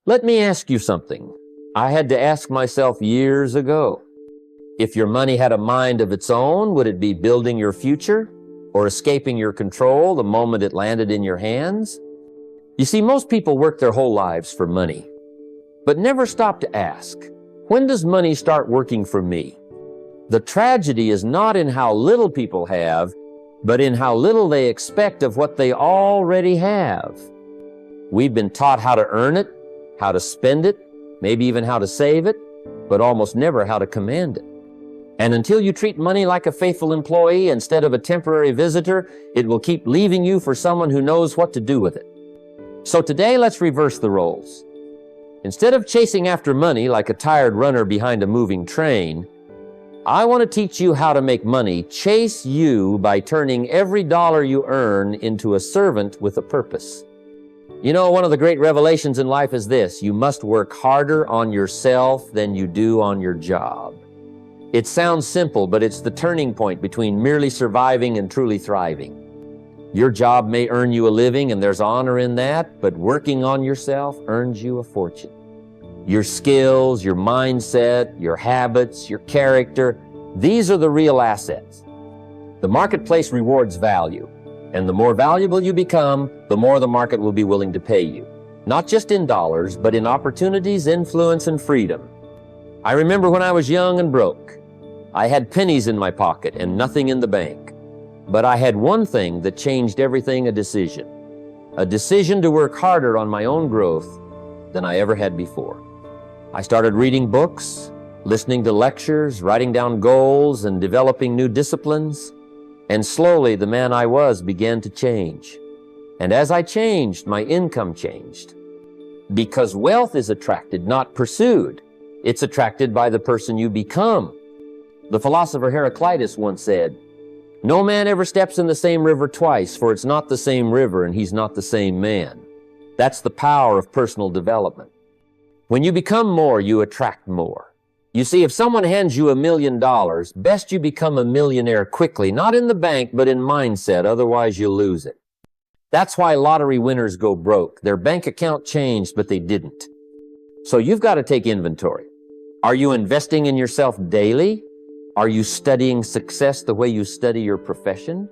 Let me ask you something I had to ask myself years ago. If your money had a mind of its own, would it be building your future or escaping your control the moment it landed in your hands? You see, most people work their whole lives for money, but never stop to ask, when does money start working for me? The tragedy is not in how little people have, but in how little they expect of what they already have. We've been taught how to earn it, how to spend it, maybe even how to save it, but almost never how to command it. And until you treat money like a faithful employee instead of a temporary visitor, it will keep leaving you for someone who knows what to do with it. So today, let's reverse the roles. Instead of chasing after money like a tired runner behind a moving train, I want to teach you how to make money chase you by turning every dollar you earn into a servant with a purpose. You know, one of the great revelations in life is this: you must work harder on yourself than you do on your job. It sounds simple, but it's the turning point between merely surviving and truly thriving. Your job may earn you a living, and there's honor in that, but working on yourself earns you a fortune. Your skills, your mindset, your habits, your character, these are the real assets. The marketplace rewards value, and the more valuable you become, the more the market will be willing to pay you. Not just in dollars, but in opportunities, influence, and freedom. I remember when I was young and broke. I had pennies in my pocket and nothing in the bank. But I had one thing that changed everything: a decision. A decision to work harder on my own growth than I ever had before. I started reading books, listening to lectures, writing down goals, and developing new disciplines. And slowly, the man I was began to change. And as I changed, my income changed. Because wealth is attracted, not pursued. It's attracted by the person you become. The philosopher Heraclitus once said, "No man ever steps in the same river twice, for it's not the same river and he's not the same man." That's the power of personal development. When you become more, you attract more. You see, if someone hands you $1 million, best you become a millionaire quickly, not in the bank, but in mindset, otherwise you'll lose it. That's why lottery winners go broke. Their bank account changed, but they didn't. So you've got to take inventory. Are you investing in yourself daily? Are you studying success the way you study your profession?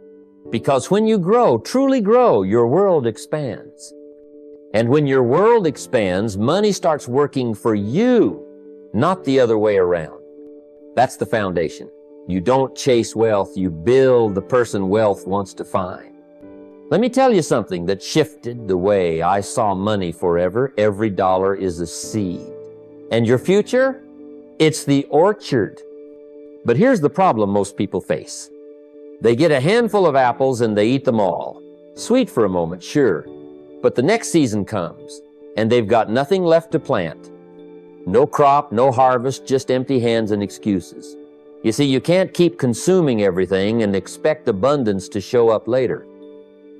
Because when you grow, truly grow, your world expands. And when your world expands, money starts working for you, not the other way around. That's the foundation. You don't chase wealth, you build the person wealth wants to find. Let me tell you something that shifted the way I saw money forever. Every dollar is a seed. And your future? It's the orchard. But here's the problem most people face. They get a handful of apples and they eat them all. Sweet for a moment, sure. But the next season comes, and they've got nothing left to plant. No crop, no harvest, just empty hands and excuses. You see, you can't keep consuming everything and expect abundance to show up later.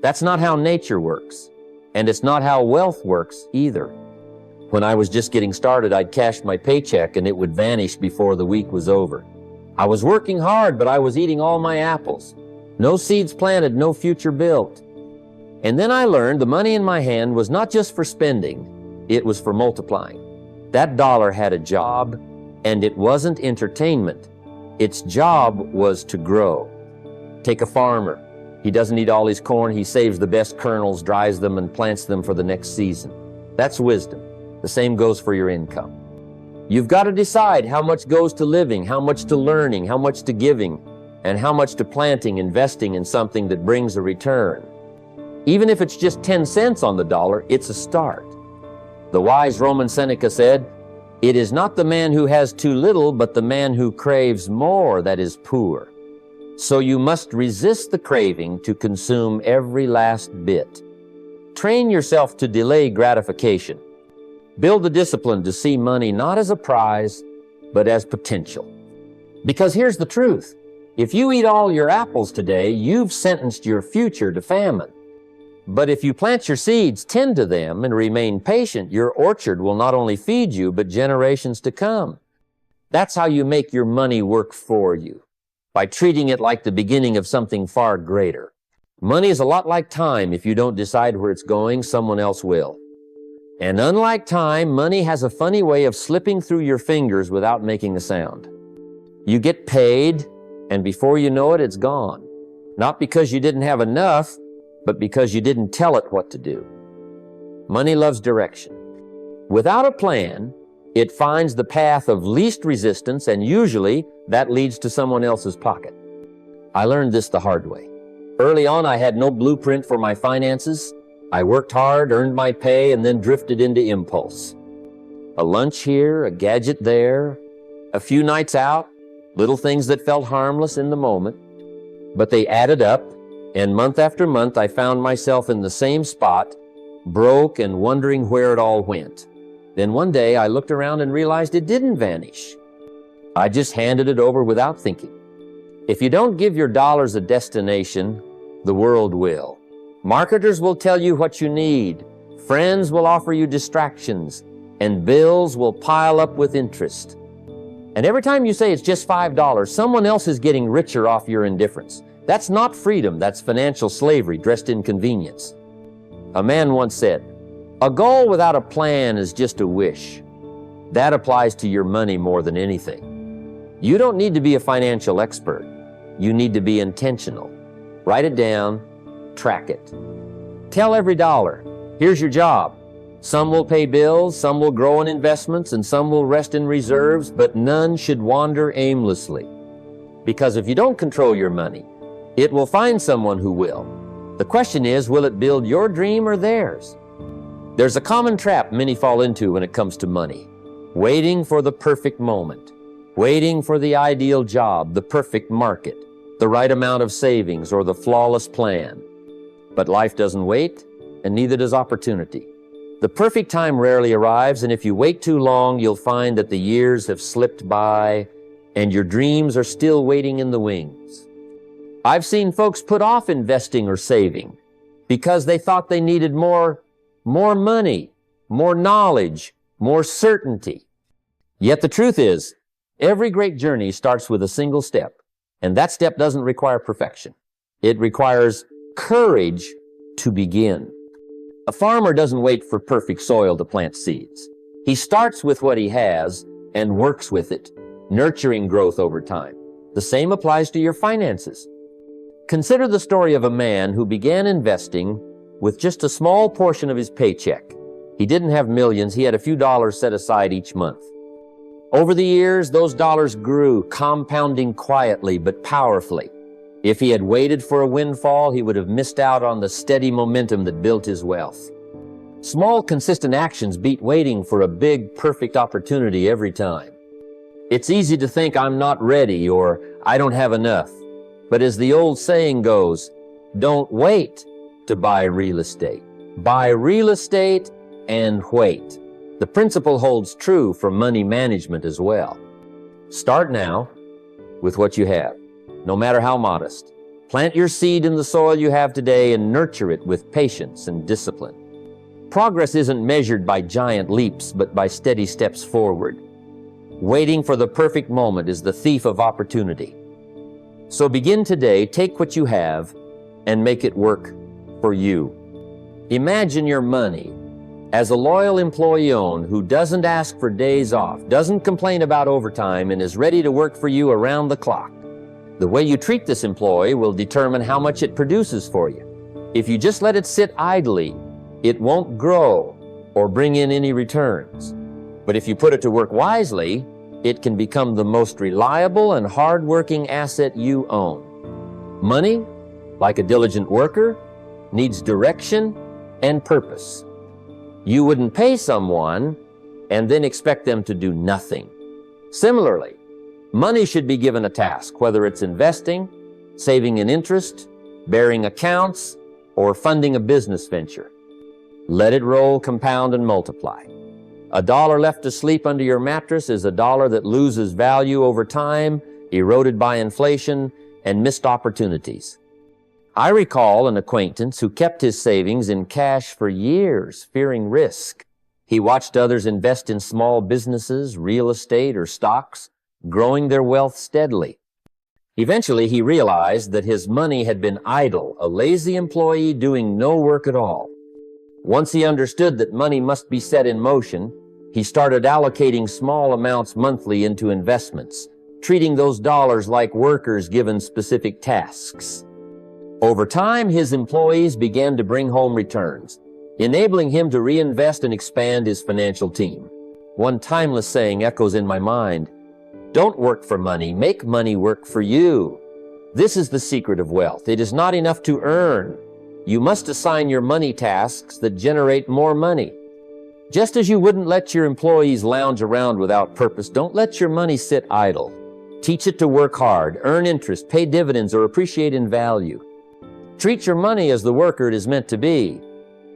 That's not how nature works, and it's not how wealth works either. When I was just getting started, I'd cash my paycheck and it would vanish before the week was over. I was working hard, but I was eating all my apples. No seeds planted, no future built. And then I learned the money in my hand was not just for spending, it was for multiplying. That dollar had a job, and it wasn't entertainment. Its job was to grow. Take a farmer. He doesn't eat all his corn, he saves the best kernels, dries them, and plants them for the next season. That's wisdom. The same goes for your income. You've got to decide how much goes to living, how much to learning, how much to giving, and how much to planting, investing in something that brings a return. Even if it's just 10 cents on the dollar, it's a start. The wise Roman Seneca said, "It is not the man who has too little, but the man who craves more that is poor." So you must resist the craving to consume every last bit. Train yourself to delay gratification. Build the discipline to see money not as a prize, but as potential. Because here's the truth. If you eat all your apples today, you've sentenced your future to famine. But if you plant your seeds, tend to them, and remain patient, your orchard will not only feed you, but generations to come. That's how you make your money work for you, by treating it like the beginning of something far greater. Money is a lot like time. If you don't decide where it's going, someone else will. And unlike time, money has a funny way of slipping through your fingers without making a sound. You get paid, and before you know it, it's gone. Not because you didn't have enough, but because you didn't tell it what to do. Money loves direction. Without a plan, it finds the path of least resistance, and usually that leads to someone else's pocket. I learned this the hard way. Early on, I had no blueprint for my finances. I worked hard, earned my pay, and then drifted into impulse. A lunch here, a gadget there, a few nights out, little things that felt harmless in the moment. But they added up, and month after month, I found myself in the same spot, broke and wondering where it all went. Then one day, I looked around and realized it didn't vanish. I just handed it over without thinking. If you don't give your dollars a destination, the world will. Marketers will tell you what you need. Friends will offer you distractions, and bills will pile up with interest. And every time you say it's just $5, someone else is getting richer off your indifference. That's not freedom, that's financial slavery dressed in convenience. A man once said, "A goal without a plan is just a wish." That applies to your money more than anything. You don't need to be a financial expert. You need to be intentional. Write it down, track it. Tell every dollar, here's your job. Some will pay bills, some will grow in investments, and some will rest in reserves, but none should wander aimlessly. Because if you don't control your money, it will find someone who will. The question is, will it build your dream or theirs? There's a common trap many fall into when it comes to money. Waiting for the perfect moment. Waiting for the ideal job, the perfect market, the right amount of savings, or the flawless plan. But life doesn't wait, and neither does opportunity. The perfect time rarely arrives, and if you wait too long, you'll find that the years have slipped by, and your dreams are still waiting in the wings. I've seen folks put off investing or saving because they thought they needed more money, more knowledge, more certainty. Yet the truth is, every great journey starts with a single step, and that step doesn't require perfection. It requires courage to begin. A farmer doesn't wait for perfect soil to plant seeds. He starts with what he has and works with it, nurturing growth over time. The same applies to your finances. Consider the story of a man who began investing with just a small portion of his paycheck. He didn't have millions, he had a few dollars set aside each month. Over the years, those dollars grew, compounding quietly but powerfully. If he had waited for a windfall, he would have missed out on the steady momentum that built his wealth. Small, consistent actions beat waiting for a big, perfect opportunity every time. It's easy to think I'm not ready or I don't have enough. But as the old saying goes, don't wait to buy real estate. Buy real estate and wait. The principle holds true for money management as well. Start now with what you have, no matter how modest. Plant your seed in the soil you have today and nurture it with patience and discipline. Progress isn't measured by giant leaps, but by steady steps forward. Waiting for the perfect moment is the thief of opportunity. So begin today, take what you have, and make it work for you. Imagine your money as a loyal employee who doesn't ask for days off, doesn't complain about overtime, and is ready to work for you around the clock. The way you treat this employee will determine how much it produces for you. If you just let it sit idly, it won't grow or bring in any returns. But if you put it to work wisely, it can become the most reliable and hard-working asset you own. Money, like a diligent worker, needs direction and purpose. You wouldn't pay someone and then expect them to do nothing. Similarly, money should be given a task, whether it's investing, saving an interest, bearing accounts, or funding a business venture. Let it roll, compound, and multiply. A dollar left asleep under your mattress is a dollar that loses value over time, eroded by inflation, and missed opportunities. I recall an acquaintance who kept his savings in cash for years, fearing risk. He watched others invest in small businesses, real estate, or stocks, growing their wealth steadily. Eventually, he realized that his money had been idle, a lazy employee doing no work at all. Once he understood that money must be set in motion, he started allocating small amounts monthly into investments, treating those dollars like workers given specific tasks. Over time, his employees began to bring home returns, enabling him to reinvest and expand his financial team. One timeless saying echoes in my mind: "Don't work for money, make money work for you." This is the secret of wealth. It is not enough to earn. You must assign your money tasks that generate more money. Just as you wouldn't let your employees lounge around without purpose, don't let your money sit idle. Teach it to work hard, earn interest, pay dividends, or appreciate in value. Treat your money as the worker it is meant to be,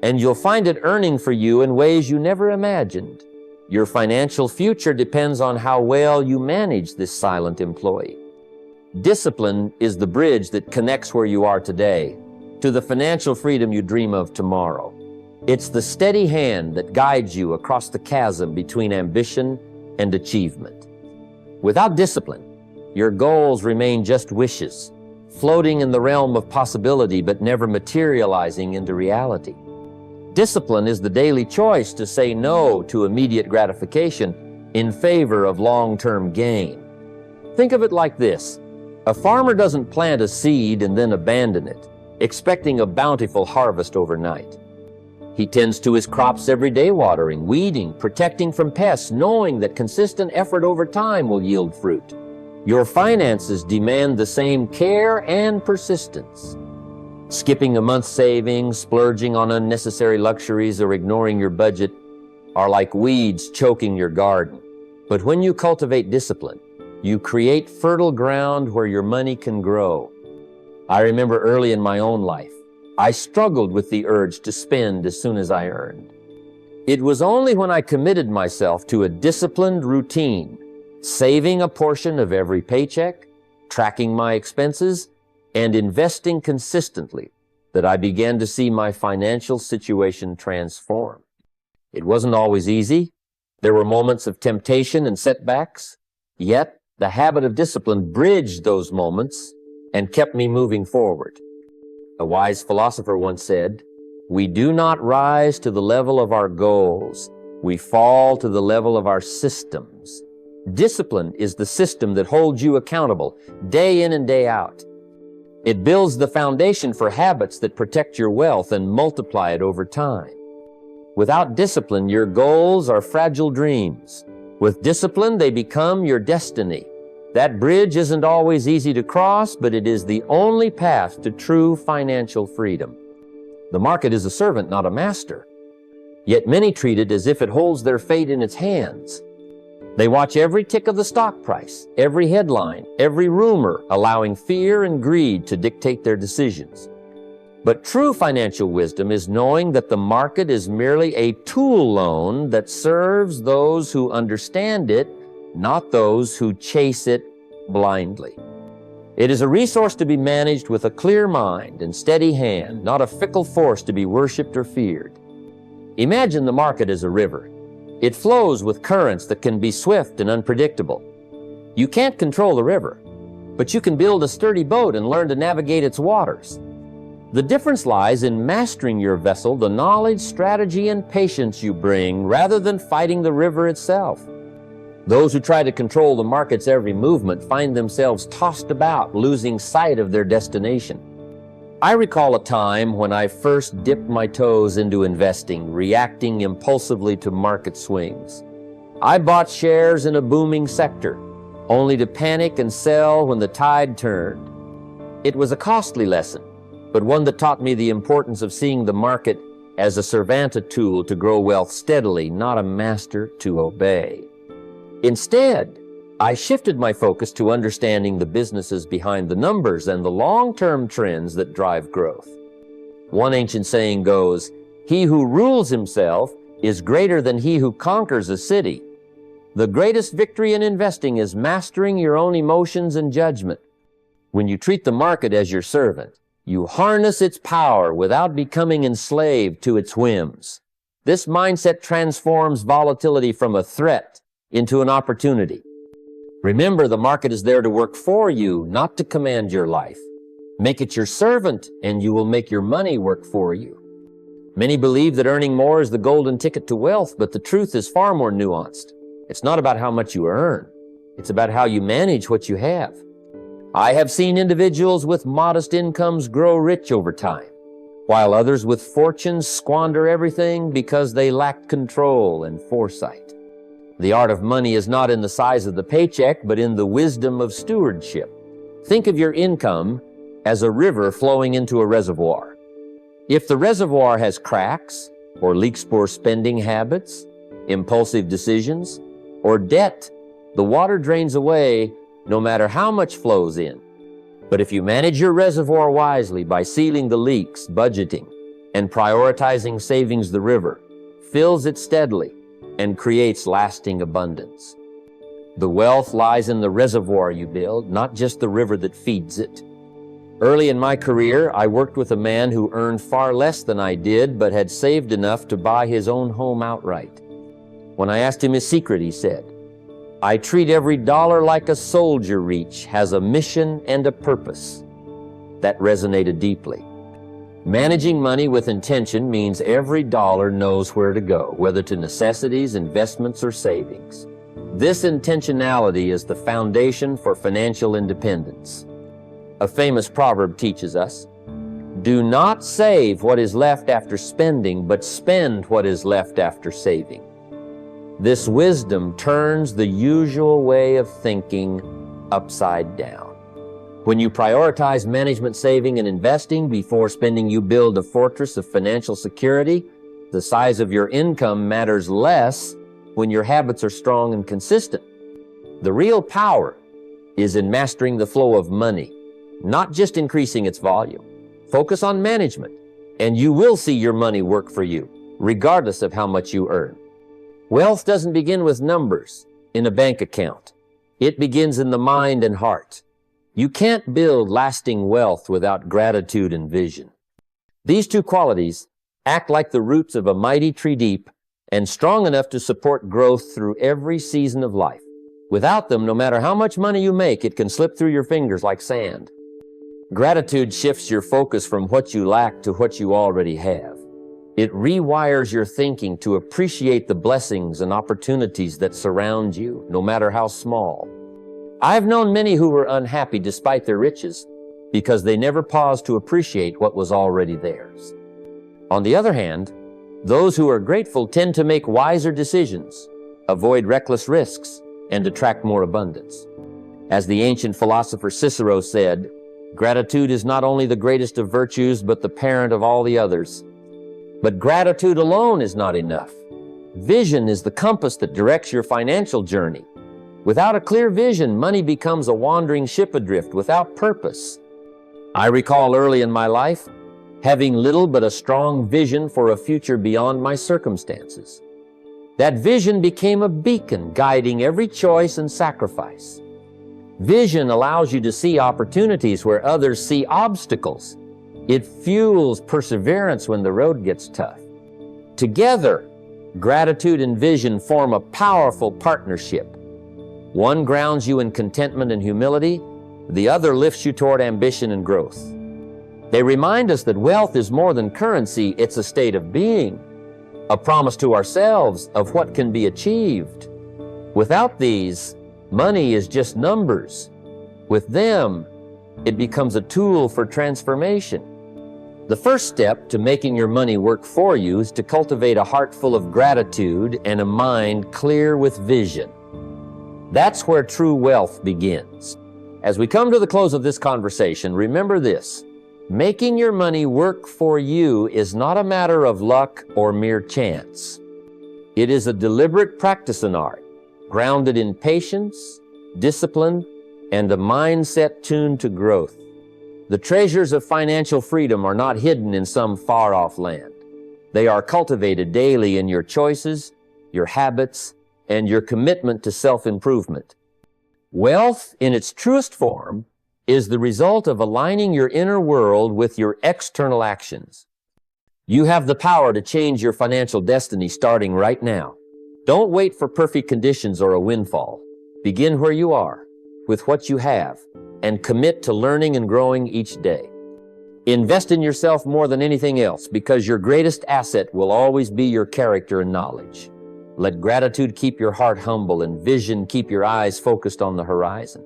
and you'll find it earning for you in ways you never imagined. Your financial future depends on how well you manage this silent employee. Discipline is the bridge that connects where you are today to the financial freedom you dream of tomorrow. It's the steady hand that guides you across the chasm between ambition and achievement. Without discipline, your goals remain just wishes, floating in the realm of possibility but never materializing into reality. Discipline is the daily choice to say no to immediate gratification in favor of long-term gain. Think of it like this: a farmer doesn't plant a seed and then abandon it, expecting a bountiful harvest overnight. He tends to his crops every day, watering, weeding, protecting from pests, knowing that consistent effort over time will yield fruit. Your finances demand the same care and persistence. Skipping a month's savings, splurging on unnecessary luxuries, or ignoring your budget are like weeds choking your garden. But when you cultivate discipline, you create fertile ground where your money can grow. I remember early in my own life, I struggled with the urge to spend as soon as I earned. It was only when I committed myself to a disciplined routine, saving a portion of every paycheck, tracking my expenses, and investing consistently, that I began to see my financial situation transform. It wasn't always easy. There were moments of temptation and setbacks, yet the habit of discipline bridged those moments and kept me moving forward. A wise philosopher once said, "We do not rise to the level of our goals. We fall to the level of our systems." Discipline is the system that holds you accountable day in and day out. It builds the foundation for habits that protect your wealth and multiply it over time. Without discipline, your goals are fragile dreams. With discipline, they become your destiny. That bridge isn't always easy to cross, but it is the only path to true financial freedom. The market is a servant, not a master. Yet many treat it as if it holds their fate in its hands. They watch every tick of the stock price, every headline, every rumor, allowing fear and greed to dictate their decisions. But true financial wisdom is knowing that the market is merely a tool loan that serves those who understand it, not those who chase it blindly. It is a resource to be managed with a clear mind and steady hand, not a fickle force to be worshipped or feared. Imagine the market as a river. It flows with currents that can be swift and unpredictable. You can't control the river, but you can build a sturdy boat and learn to navigate its waters. The difference lies in mastering your vessel, the knowledge, strategy, and patience you bring, rather than fighting the river itself. Those who try to control the market's every movement find themselves tossed about, losing sight of their destination. I recall a time when I first dipped my toes into investing, reacting impulsively to market swings. I bought shares in a booming sector, only to panic and sell when the tide turned. It was a costly lesson, but one that taught me the importance of seeing the market as a servanta tool to grow wealth steadily, not a master to obey. Instead, I shifted my focus to understanding the businesses behind the numbers and the long-term trends that drive growth. One ancient saying goes, "He who rules himself is greater than he who conquers a city." The greatest victory in investing is mastering your own emotions and judgment. When you treat the market as your servant, you harness its power without becoming enslaved to its whims. This mindset transforms volatility from a threat into an opportunity. Remember, the market is there to work for you, not to command your life. Make it your servant, and you will make your money work for you. Many believe that earning more is the golden ticket to wealth, but the truth is far more nuanced. It's not about how much you earn. It's about how you manage what you have. I have seen individuals with modest incomes grow rich over time, while others with fortunes squander everything because they lacked control and foresight. The art of money is not in the size of the paycheck, but in the wisdom of stewardship. Think of your income as a river flowing into a reservoir. If the reservoir has cracks, or leaks poor spending habits, impulsive decisions, or debt, the water drains away no matter how much flows in. But if you manage your reservoir wisely by sealing the leaks, budgeting, and prioritizing savings, the river fills it steadily and creates lasting abundance. The wealth lies in the reservoir you build, not just the river that feeds it. Early in my career, I worked with a man who earned far less than I did, but had saved enough to buy his own home outright. When I asked him his secret, he said, "I treat every dollar like a soldier each has a mission and a purpose." That resonated deeply. Managing money with intention means every dollar knows where to go, whether to necessities, investments, or savings. This intentionality is the foundation for financial independence. A famous proverb teaches us, "Do not save what is left after spending, but spend what is left after saving." This wisdom turns the usual way of thinking upside down. When you prioritize management, saving, and investing before spending, you build a fortress of financial security. The size of your income matters less when your habits are strong and consistent. The real power is in mastering the flow of money, not just increasing its volume. Focus on management, and you will see your money work for you, regardless of how much you earn. Wealth doesn't begin with numbers in a bank account. It begins in the mind and heart. You can't build lasting wealth without gratitude and vision. These two qualities act like the roots of a mighty tree, deep and strong enough to support growth through every season of life. Without them, no matter how much money you make, it can slip through your fingers like sand. Gratitude shifts your focus from what you lack to what you already have. It rewires your thinking to appreciate the blessings and opportunities that surround you, no matter how small. I've known many who were unhappy despite their riches because they never paused to appreciate what was already theirs. On the other hand, those who are grateful tend to make wiser decisions, avoid reckless risks, and attract more abundance. As the ancient philosopher Cicero said, "Gratitude is not only the greatest of virtues, but the parent of all the others." But gratitude alone is not enough. Vision is the compass that directs your financial journey. Without a clear vision, money becomes a wandering ship adrift without purpose. I recall early in my life having little but a strong vision for a future beyond my circumstances. That vision became a beacon guiding every choice and sacrifice. Vision allows you to see opportunities where others see obstacles. It fuels perseverance when the road gets tough. Together, gratitude and vision form a powerful partnership. One grounds you in contentment and humility, the other lifts you toward ambition and growth. They remind us that wealth is more than currency, it's a state of being, a promise to ourselves of what can be achieved. Without these, money is just numbers. With them, it becomes a tool for transformation. The first step to making your money work for you is to cultivate a heart full of gratitude and a mind clear with vision. That's where true wealth begins. As we come to the close of this conversation, remember this: making your money work for you is not a matter of luck or mere chance. It is a deliberate practice and art, grounded in patience, discipline, and a mindset tuned to growth. The treasures of financial freedom are not hidden in some far-off land. They are cultivated daily in your choices, your habits, and your commitment to self-improvement. Wealth, in its truest form, is the result of aligning your inner world with your external actions. You have the power to change your financial destiny starting right now. Don't wait for perfect conditions or a windfall. Begin where you are, with what you have, and commit to learning and growing each day. Invest in yourself more than anything else, because your greatest asset will always be your character and knowledge. Let gratitude keep your heart humble and vision keep your eyes focused on the horizon.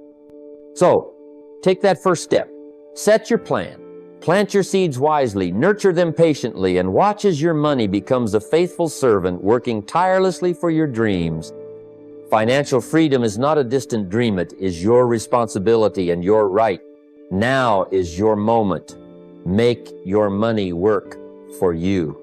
So, take that first step. Set your plan. Plant your seeds wisely, nurture them patiently, and watch as your money becomes a faithful servant working tirelessly for your dreams. Financial freedom is not a distant dream. It is your responsibility and your right. Now is your moment. Make your money work for you.